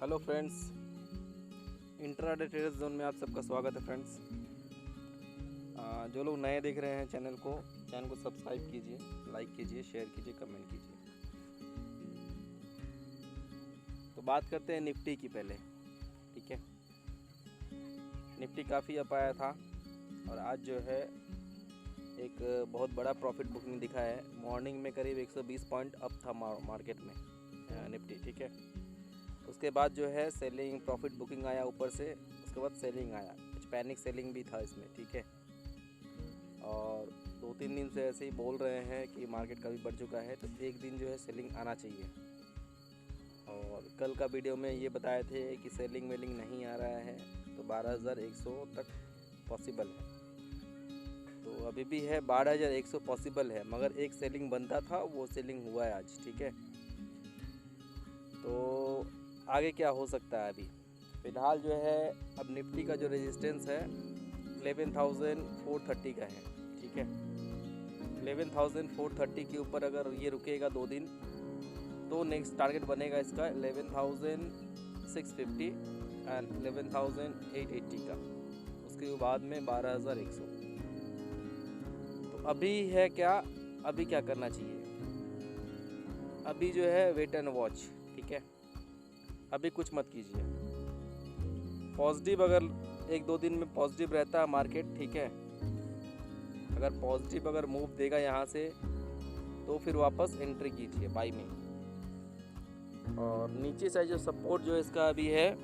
Hello friends, intraday traders zone में आप सबका स्वागत है फ्रेंड्स। जो लोग नए देख रहे हैं चैनल को सब्सक्राइब कीजिए, लाइक कीजिए, शेयर कीजिए, कमेंट कीजिए। तो बात करते हैं निफ्टी की पहले, ठीक है। निफ्टी काफ़ी अप आया था और आज जो है एक बहुत बड़ा प्रॉफिट बुकिंग दिखा है। मॉर्निंग में करीब 120 पॉइंट अप था मार्केट में निफ्टी, ठीक है। उसके बाद जो है सेलिंग प्रॉफिट बुकिंग आया ऊपर से, उसके बाद सेलिंग आया, कुछ पैनिक सेलिंग भी था इसमें, ठीक है। और 2-3 दिन से ऐसे ही बोल रहे हैं कि मार्केट काफ़ी बढ़ चुका है, तो एक दिन जो है सेलिंग आना चाहिए। और कल का वीडियो में ये बताए थे कि सेलिंग वेलिंग नहीं आ रहा है, तो 12,100 तक पॉसिबल है। तो अभी भी है 12,100 पॉसिबल है, मगर एक सेलिंग बनता था, वो सेलिंग हुआ है आज, ठीक है। तो आगे क्या हो सकता है अभी फ़िलहाल जो है, अब निफ्टी का जो रेजिस्टेंस है 11,430 का है, ठीक है। 11,430 के ऊपर अगर ये रुकेगा 2 दिन, तो नेक्स्ट टारगेट बनेगा इसका 11,650 एंड 11,880 का, उसके बाद में 12,100। तो अभी है क्या, अभी क्या करना चाहिए? अभी जो है वेट एंड वॉच, ठीक है। अभी कुछ मत कीजिए। पॉजिटिव अगर 1-2 दिन में पॉजिटिव रहता है मार्केट, ठीक है, अगर पॉजिटिव अगर मूव देगा यहाँ से, तो फिर वापस एंट्री कीजिए बाई में। और नीचे साइड जो सपोर्ट जो इसका अभी है,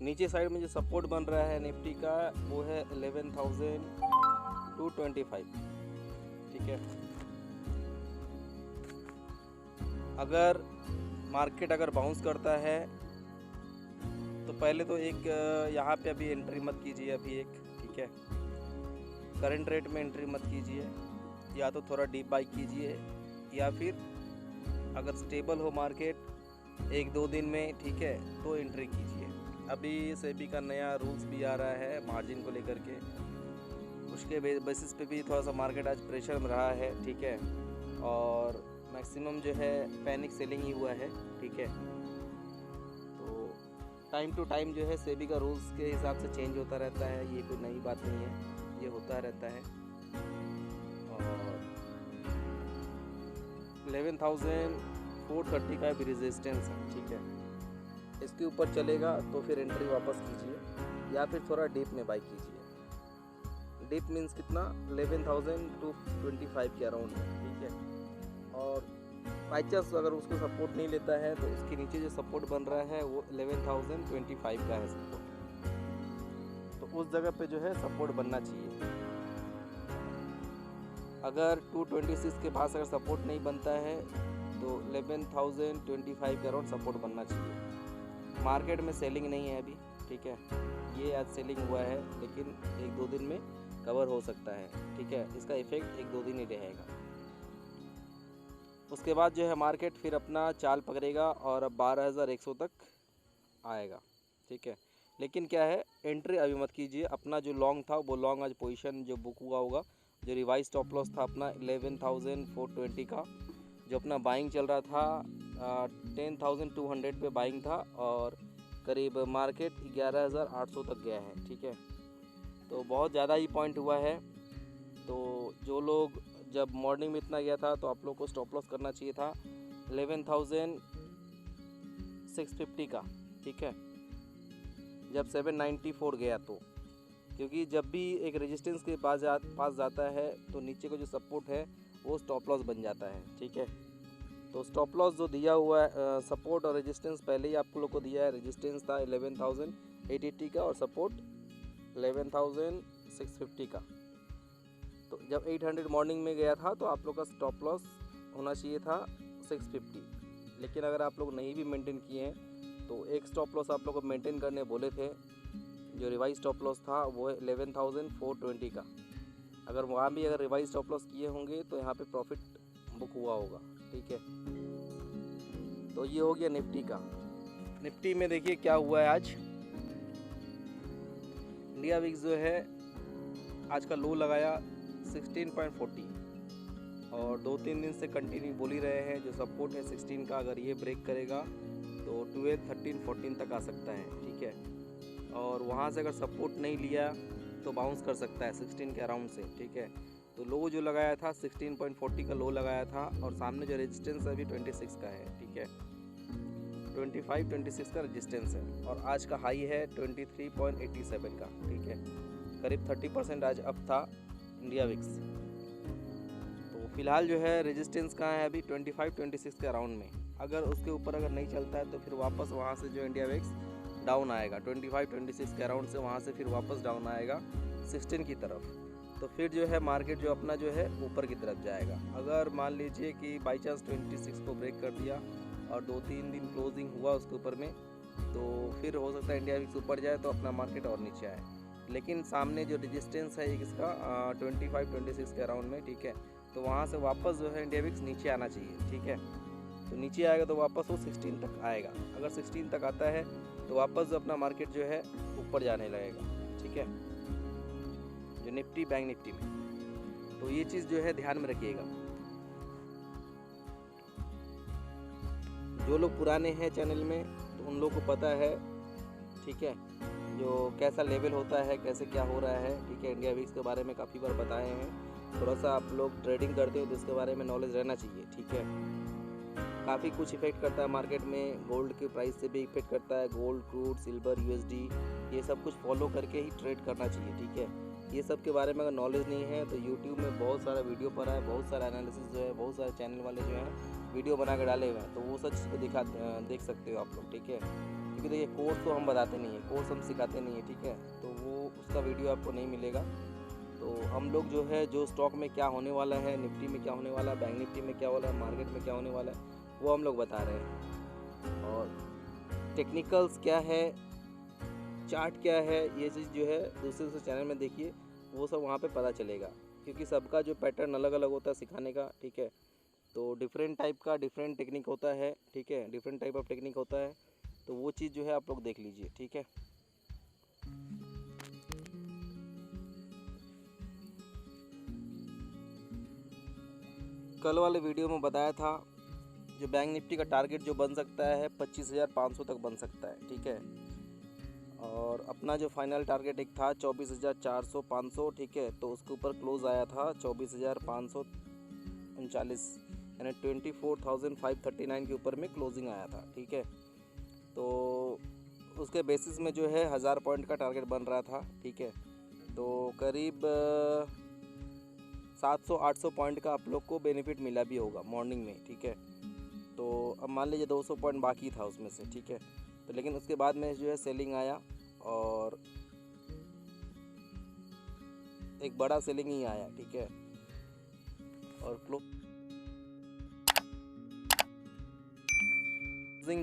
नीचे साइड में जो सपोर्ट बन रहा है निफ्टी का, वो है 11,225, ठीक है। अगर मार्केट अगर बाउंस करता है तो पहले तो एक यहाँ पे अभी एंट्री मत कीजिए, अभी एक, ठीक है। करंट रेट में एंट्री मत कीजिए, या तो थोड़ा डीप बाई कीजिए, या फिर अगर स्टेबल हो मार्केट 1-2 दिन में, ठीक है, तो एंट्री कीजिए। अभी सेबी का नया रूल्स भी आ रहा है मार्जिन को लेकर के, उसके बेसिस पे भी थोड़ा सा मार्केट आज प्रेशर में रहा है, ठीक है। और मैक्सिमम जो है पैनिक सेलिंग ही हुआ है, ठीक है। तो टाइम टू टाइम जो है सेबी का रूल्स के हिसाब से चेंज होता रहता है, ये कोई नई बात नहीं है, ये होता रहता है। और 11,430 का भी रेजिस्टेंस है, ठीक है। इसके ऊपर चलेगा तो फिर एंट्री वापस कीजिए, या फिर थोड़ा डीप में बाई कीजिए। डीप मीन्स कितना? 11,225 के अराउंड है, ठीक है। और बाई चांस अगर उसको सपोर्ट नहीं लेता है, तो उसके नीचे जो सपोर्ट बन रहा है वो 11,025 का है सपोर्ट, तो उस जगह पे जो है सपोर्ट बनना चाहिए। अगर 226 के पास अगर सपोर्ट नहीं बनता है, तो 11,025 के अराउंड सपोर्ट बनना चाहिए। मार्केट में सेलिंग नहीं है अभी, ठीक है। ये आज सेलिंग हुआ है, लेकिन 1-2 दिन में कवर हो सकता है, ठीक है। इसका इफेक्ट 1-2 दिन ही रहेगा। उसके बाद जो है मार्केट फिर अपना चाल पकड़ेगा और अब 12,100 तक आएगा, ठीक है। लेकिन क्या है, एंट्री अभी मत कीजिए। अपना जो लॉन्ग था वो लॉन्ग आज पोजीशन जो बुक हुआ होगा, जो रिवाइज स्टॉप लॉस था अपना 11,420 का, जो अपना बाइंग चल रहा था 10,200 पे बाइंग था, और करीब मार्केट 11,800 तक गया है, ठीक है। तो बहुत ज़्यादा ही पॉइंट हुआ है। तो जो लोग जब मॉर्निंग में इतना गया था, तो आप लोग को स्टॉप लॉस करना चाहिए था 11,650 का, ठीक है, जब 794 गया तो। क्योंकि जब भी एक रेजिस्टेंस के पास जाता है, तो नीचे का जो सपोर्ट है वो स्टॉप लॉस बन जाता है, ठीक है। तो स्टॉप लॉस जो दिया हुआ है, सपोर्ट और रेजिस्टेंस पहले ही आप लोग को दिया है। रेजिस्टेंस था 11,880 का और सपोर्ट 11,650 का। तो जब 800 मॉर्निंग में गया था, तो आप लोग का स्टॉप लॉस होना चाहिए था 650। लेकिन अगर आप लोग नहीं भी मेंटेन किए हैं, तो एक स्टॉप लॉस आप लोग को मेंटेन करने बोले थे, जो रिवाइज स्टॉप लॉस था वो है 11,420 का। अगर वहाँ भी अगर रिवाइज स्टॉप लॉस किए होंगे, तो यहाँ पे प्रॉफिट बुक हुआ होगा, ठीक है। तो ये हो गया निफ्टी का। निफ्टी में देखिए क्या हुआ है आज। इंडिया विक्स जो है आज का लो लगाया 16.40, और 2-3 दिन से कंटिन्यू बोल ही रहे हैं जो सपोर्ट है 16 का, अगर ये ब्रेक करेगा तो 12, 13, 14 तक आ सकता है, ठीक है। और वहाँ से अगर सपोर्ट नहीं लिया तो बाउंस कर सकता है 16 के अराउंड से, ठीक है। तो लो जो लगाया था 16.40 का लो लगाया था, और सामने जो रेजिस्टेंस है अभी 26 का है, ठीक है। 25, 26 का रेजिस्टेंस है, और आज का हाई है 23.87 का, ठीक है। करीब 30% आज अप था इंडिया विक्स। तो फिलहाल जो है रेजिस्टेंस कहाँ है अभी 25, 26 के अराउंड में। अगर उसके ऊपर अगर नहीं चलता है तो फिर वापस वहाँ से जो इंडिया विक्स डाउन आएगा 25, 26 के अराउंड से, वहाँ से फिर वापस डाउन आएगा 16 की तरफ। तो फिर जो है मार्केट जो अपना जो है ऊपर की तरफ जाएगा। अगर मान लीजिए कि बाई चांस 26 को ब्रेक कर दिया और 2-3 दिन क्लोजिंग हुआ उसके ऊपर में, तो फिर हो सकता है इंडिया विक्स ऊपर जाए तो अपना मार्केट और नीचे आए। लेकिन सामने जो रेजिस्टेंस है इसका 25, 26 के अराउंड में, ठीक है। तो वहाँ से वापस जो है इंडिया विक्स नीचे आना चाहिए, ठीक है। तो नीचे आएगा तो वापस वो 16 तक आएगा। अगर 16 तक आता है तो वापस अपना मार्केट जो है ऊपर जाने लगेगा, ठीक है, जो निफ्टी बैंक निफ्टी में। तो ये चीज़ जो है ध्यान में रखिएगा। जो लोग पुराने हैं चैनल में तो उन लोगों को पता है, ठीक है, जो कैसा लेवल होता है, कैसे क्या हो रहा है, ठीक है। इंडिया विक्स के बारे में काफ़ी बार बताए हैं। थोड़ा सा आप लोग ट्रेडिंग करते हो तो इसके बारे में नॉलेज रहना चाहिए, ठीक है। काफ़ी कुछ इफेक्ट करता है मार्केट में, गोल्ड के प्राइस से भी इफेक्ट करता है। गोल्ड, क्रूड, सिल्वर, यूएसडी, ये सब कुछ फॉलो करके ही ट्रेड करना चाहिए, ठीक है। ये सब के बारे में अगर नॉलेज नहीं है तो यूट्यूब में बहुत सारा वीडियो पड़ा है, बहुत सारा एनालिसिस जो है, बहुत सारे चैनल वाले जो है वीडियो बना कर डाले हुए हैं, तो वो सब चीज़ को देख सकते हो आप लोग, ठीक है। क्योंकि देखिए कोर्स तो हम बताते नहीं है, कोर्स हम सिखाते नहीं है, ठीक है। तो वो उसका वीडियो आपको नहीं मिलेगा। तो हम लोग जो है जो स्टॉक में क्या होने वाला है, निफ्टी में क्या होने वाला है, बैंक निफ्टी में क्या हो रहा है, मार्केट में क्या होने वाला है, वो हम लोग बता रहे हैं। और टेक्निकल्स क्या है, चार्ट क्या है, ये चीज़ जो है दूसरे चैनल में देखिए, वो सब वहाँ पे पता चलेगा। क्योंकि सबका जो पैटर्न अलग अलग होता है सिखाने का, ठीक है। तो डिफरेंट टाइप का डिफरेंट टेक्निक होता है, ठीक है, डिफरेंट टाइप ऑफ टेक्निक होता है। तो वो चीज़ जो है आप लोग देख लीजिए, ठीक है। कल वाले वीडियो में बताया था जो बैंक निफ्टी का टारगेट जो बन सकता है 25,500 तक बन सकता है, ठीक है। और अपना जो फाइनल टारगेट एक था 24,400, 500, ठीक है। तो उसके ऊपर क्लोज आया था 24,539, यानी 24,539 के ऊपर में क्लोजिंग आया था, ठीक है। तो उसके बेसिस में जो है 1000 पॉइंट का टारगेट बन रहा था, ठीक है। तो करीब 700-800 पॉइंट का आप लोग को बेनिफिट मिला भी होगा मॉर्निंग में, ठीक है। तो अब मान लीजिए 200 पॉइंट बाकी था उसमें से, ठीक है। तो लेकिन उसके बाद में जो है सेलिंग आया, और एक बड़ा सेलिंग ही आया, ठीक है। और क्लोजिंग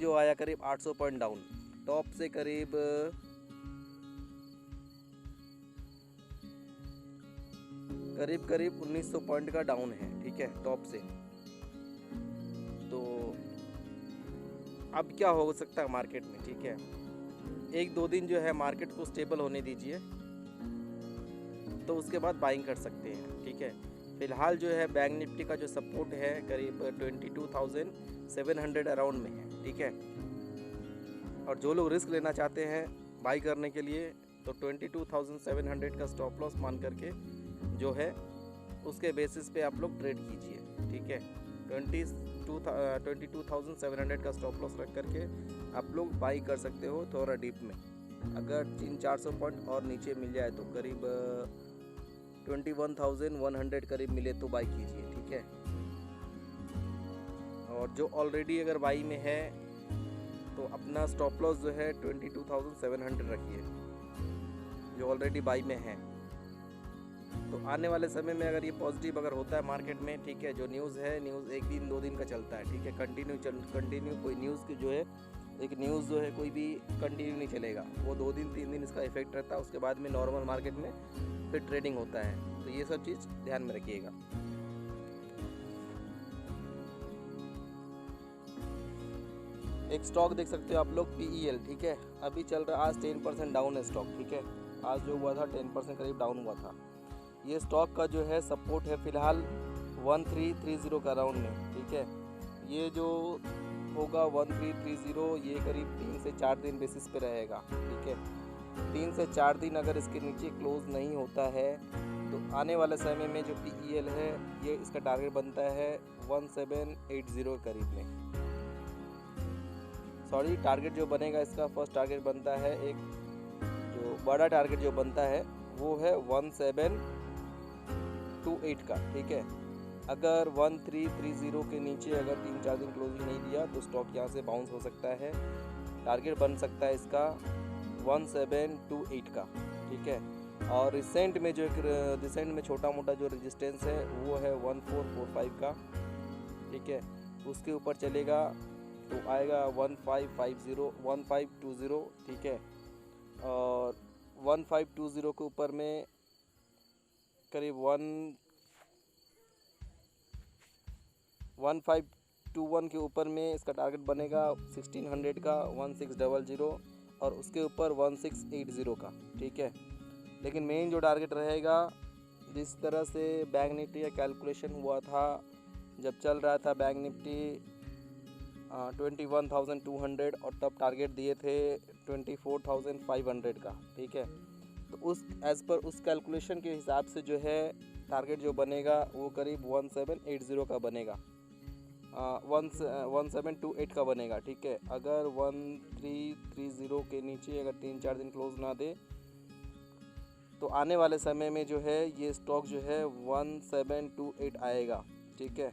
जो आया करीब 800 पॉइंट डाउन, टॉप से करीब 1900 पॉइंट का डाउन है, ठीक है, टॉप से। तो अब क्या हो सकता है मार्केट में, ठीक है। 1-2 दिन जो है मार्केट को स्टेबल होने दीजिए, तो उसके बाद बाइंग कर सकते हैं, ठीक है। फिलहाल जो है बैंक निफ्टी का जो सपोर्ट है करीब 22,700 अराउंड में है, ठीक है। और जो लोग रिस्क लेना चाहते हैं बाई करने के लिए तो 22,700 का स्टॉप लॉस मान करके जो है उसके बेसिस पे आप लोग ट्रेड कीजिए, ठीक है। 22,700 का स्टॉप लॉस रख करके आप लोग बाई कर सकते हो थोड़ा डीप में। अगर 300-400 पॉइंट और नीचे मिल जाए तो करीब 21,100 करीब मिले तो बाई कीजिए, ठीक है। और जो ऑलरेडी अगर बाई में है तो अपना स्टॉप लॉस जो है 22,700 रखिए, जो ऑलरेडी बाई में है। तो आने वाले समय में अगर ये पॉजिटिव अगर होता है मार्केट में, ठीक है, जो न्यूज़ है, न्यूज़ 1 दिन 2 दिन का चलता है, ठीक है। कंटिन्यू कोई न्यूज़ की जो है, एक न्यूज़ जो है कोई भी कंटिन्यू नहीं चलेगा, वो 2 दिन 3 दिन इसका इफेक्ट रहता है। उसके बाद में नॉर्मल मार्केट में फिर ट्रेडिंग होता है। तो ये सब चीज़ ध्यान में रखिएगा। एक स्टॉक देख सकते हो आप लोग, PEL, ठीक है। अभी चल रहा, आज 10% डाउन है स्टॉक, ठीक है। आज जो हुआ था 10% करीब डाउन हुआ था। ये स्टॉक का जो है सपोर्ट है फिलहाल 1330 का राउंड में, ठीक है। ये जो होगा 1330, ये करीब 3 से 4 दिन बेसिस पे रहेगा, ठीक है। 3 से 4 दिन अगर इसके नीचे क्लोज नहीं होता है तो आने वाले समय में जो PEL है ये इसका टारगेट बनता है 1780 के करीब में। सॉरी, टारगेट जो बनेगा इसका फर्स्ट टारगेट बनता है, एक जो बड़ा टारगेट जो बनता है वो है 1728 का, ठीक है। अगर 1330 के नीचे अगर 3-4 दिन क्लोजिंग नहीं दिया तो स्टॉक यहाँ से बाउंस हो सकता है। टारगेट बन सकता है इसका 1728 का, ठीक है। और रिसेंट में छोटा मोटा जो रेजिस्टेंस है वो है 1445 का, ठीक है। उसके ऊपर चलेगा तो आएगा 1520, ठीक है। और 1520 के ऊपर में करीब 1521 के ऊपर में इसका टारगेट बनेगा 1600 का, 1600, और उसके ऊपर 1680 का, ठीक है। लेकिन मेन जो टारगेट रहेगा, जिस तरह से बैंक निफ्टी का कैलकुलेशन हुआ था जब चल रहा था बैंक निफ्टी 21,200, और तब टारगेट दिए थे 24,500 का, ठीक है। तो उस एज़ पर उस कैलकुलेशन के हिसाब से जो है टारगेट जो बनेगा वो करीब 1780 का बनेगा, 1728 का बनेगा, ठीक है। अगर 1330 के नीचे अगर 3-4 दिन क्लोज ना दे तो आने वाले समय में जो है ये स्टॉक जो है 1728 आएगा, ठीक है।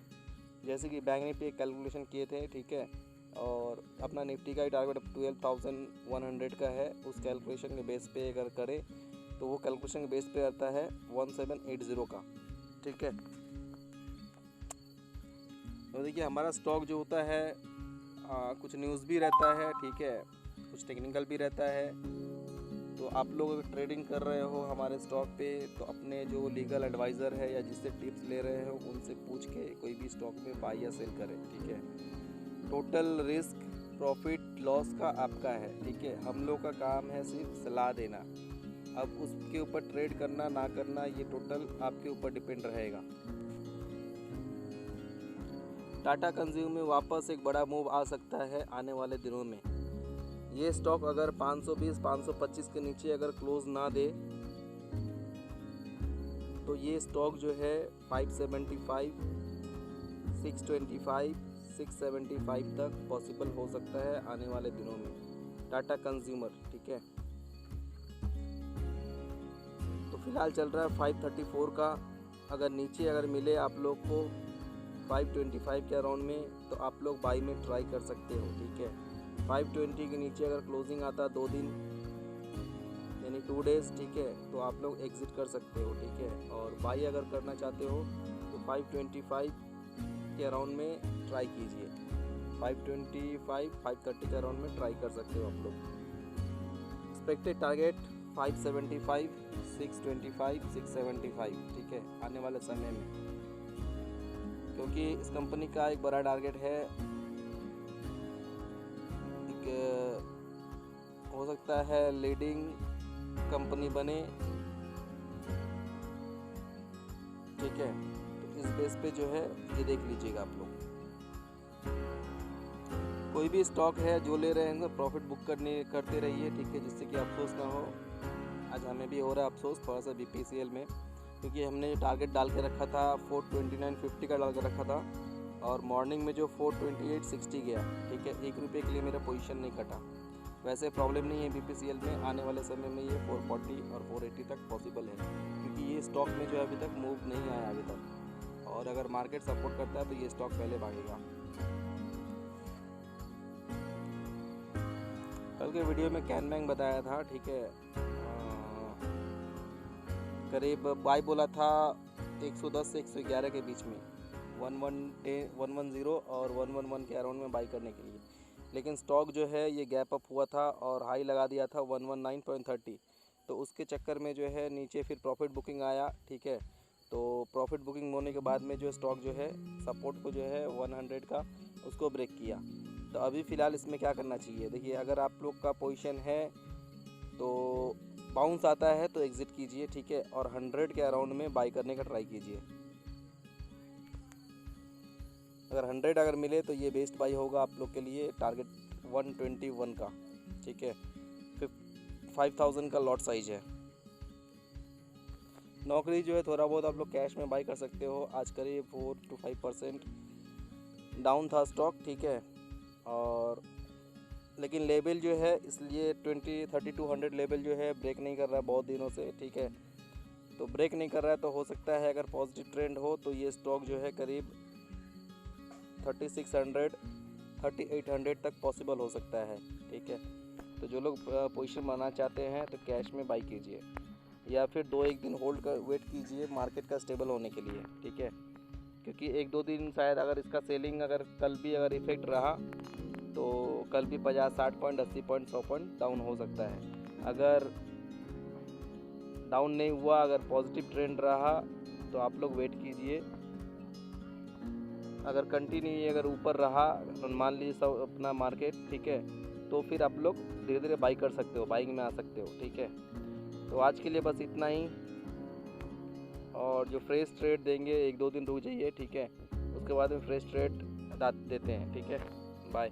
जैसे कि बैंक निफ्टी कैलकुलेशन किए थे, ठीक है। और अपना निफ्टी का ही टारगेट 12,100 का है, उस कैलकुलेशन के बेस पे अगर करें तो वो कैलकुलेशन के बेस पे आता है 1780 का, ठीक है। तो देखिए हमारा स्टॉक जो होता है कुछ न्यूज़ भी रहता है, ठीक है, कुछ टेक्निकल भी रहता है। तो आप लोग अगर ट्रेडिंग कर रहे हो हमारे स्टॉक पे तो अपने जो लीगल एडवाइज़र है या जिससे टिप्स ले रहे हो उनसे पूछ के कोई भी स्टॉक में बाई या सेल करें, ठीक है। टोटल रिस्क प्रॉफिट लॉस का आपका है, ठीक है। हम लोग का काम है सिर्फ सलाह देना, अब उसके ऊपर ट्रेड करना ना करना ये टोटल आपके ऊपर डिपेंड रहेगा। टाटा कंज्यूमर में वापस एक बड़ा मूव आ सकता है आने वाले दिनों में। ये स्टॉक अगर 520-525 के नीचे अगर क्लोज ना दे तो ये स्टॉक जो है 575, 625, 675 तक पॉसिबल हो सकता है आने वाले दिनों में, टाटा कंज्यूमर, ठीक है। तो फिलहाल चल रहा है 534 का, अगर नीचे अगर मिले आप लोग को 525 के अराउंड में तो आप लोग बाई में ट्राई कर सकते हो, ठीक है। 520 के नीचे अगर क्लोजिंग आता 2 दिन यानी 2 डेज़, ठीक है, तो आप लोग एग्ज़िट कर सकते हो, ठीक है। और बाई अगर करना चाहते हो तो 525 के अराउंड में ट्राई कीजिए, 525, 530 के अराउंड में ट्राई कर सकते हो आप लोग। एक्सपेक्टेड टारगेट 575, 625, 675, ठीक है, आने वाले समय में, क्योंकि इस कंपनी का एक बड़ा टारगेट है, हो सकता है लीडिंग कंपनी बने, ठीक है। तो इस बेस पे जो है ये देख लीजिएगा आप लोग। कोई भी स्टॉक है जो ले रहे हैं प्रॉफिट बुक करते रहिए, ठीक है, जिससे कि अफसोस ना हो। आज हमें भी हो रहा है अफसोस थोड़ा सा BPCL में, क्योंकि हमने टारगेट डाल के रखा था 429.50 का डाल के रखा था, और मॉर्निंग में जो 428.60 गया, ठीक है, 1 रुपये के लिए मेरा पोजीशन नहीं कटा। वैसे प्रॉब्लम नहीं है BPCL में, आने वाले समय में ये 440 और 480 तक पॉसिबल है, क्योंकि ये स्टॉक में जो है अभी तक मूव नहीं आया अभी तक, और अगर मार्केट सपोर्ट करता है तो ये स्टॉक पहले भागेगा। कल के वीडियो में कैन बैंक बताया था, ठीक है, करीब बाई बोला था 110 से 111 के बीच में, 110 और 111 के अराउंड में बाई करने के लिए। लेकिन स्टॉक जो है ये गैप अप हुआ था और हाई लगा दिया था 119.30, तो उसके चक्कर में जो है नीचे फिर प्रॉफिट बुकिंग आया, ठीक है। तो प्रॉफिट बुकिंग होने के बाद में जो स्टॉक जो है सपोर्ट को जो है 100 का उसको ब्रेक किया। तो अभी फ़िलहाल इसमें क्या करना चाहिए, देखिए अगर आप लोग का पोजीशन है तो बाउंस आता है तो एग्ज़िट कीजिए, ठीक है, और 100 के अराउंड में बाई करने का ट्राई कीजिए। अगर 100 अगर मिले तो ये बेस्ट बाई होगा आप लोग के लिए। टारगेट 121 का, ठीक है। 5000 का लॉट साइज है। नौकरी जो है थोड़ा बहुत आप लोग कैश में बाई कर सकते हो। आज करीब 4 to 5% डाउन था स्टॉक, ठीक है। और लेकिन लेवल जो है इसलिए 3200 लेवल जो है ब्रेक नहीं कर रहा है बहुत दिनों से, ठीक है। तो ब्रेक नहीं कर रहा है तो हो सकता है अगर पॉजिटिव ट्रेंड हो तो ये स्टॉक जो है करीब 3600 3800 तक पॉसिबल हो सकता है, ठीक है। तो जो लोग पोजीशन बनाना चाहते हैं तो कैश में बाई कीजिए या फिर 2-1 दिन होल्ड कर वेट कीजिए मार्केट का स्टेबल होने के लिए, ठीक है। क्योंकि 1-2 दिन शायद अगर इसका सेलिंग अगर कल भी अगर इफेक्ट रहा तो कल भी 50-60 पॉइंट 80 पॉइंट 100 पॉइंट डाउन हो सकता है। अगर डाउन नहीं हुआ, अगर पॉजिटिव ट्रेंड रहा तो आप लोग वेट कीजिए। अगर कंटिन्यू अगर ऊपर रहा मान लीजिए सब अपना मार्केट, ठीक है, तो फिर आप लोग धीरे धीरे बाई कर सकते हो, बाइंग में आ सकते हो, ठीक है। तो आज के लिए बस इतना ही। और जो फ्रेश ट्रेड देंगे 1-2 दिन रुक जाइए, ठीक है, उसके बाद में फ्रेश ट्रेड देते हैं, ठीक है। बाय।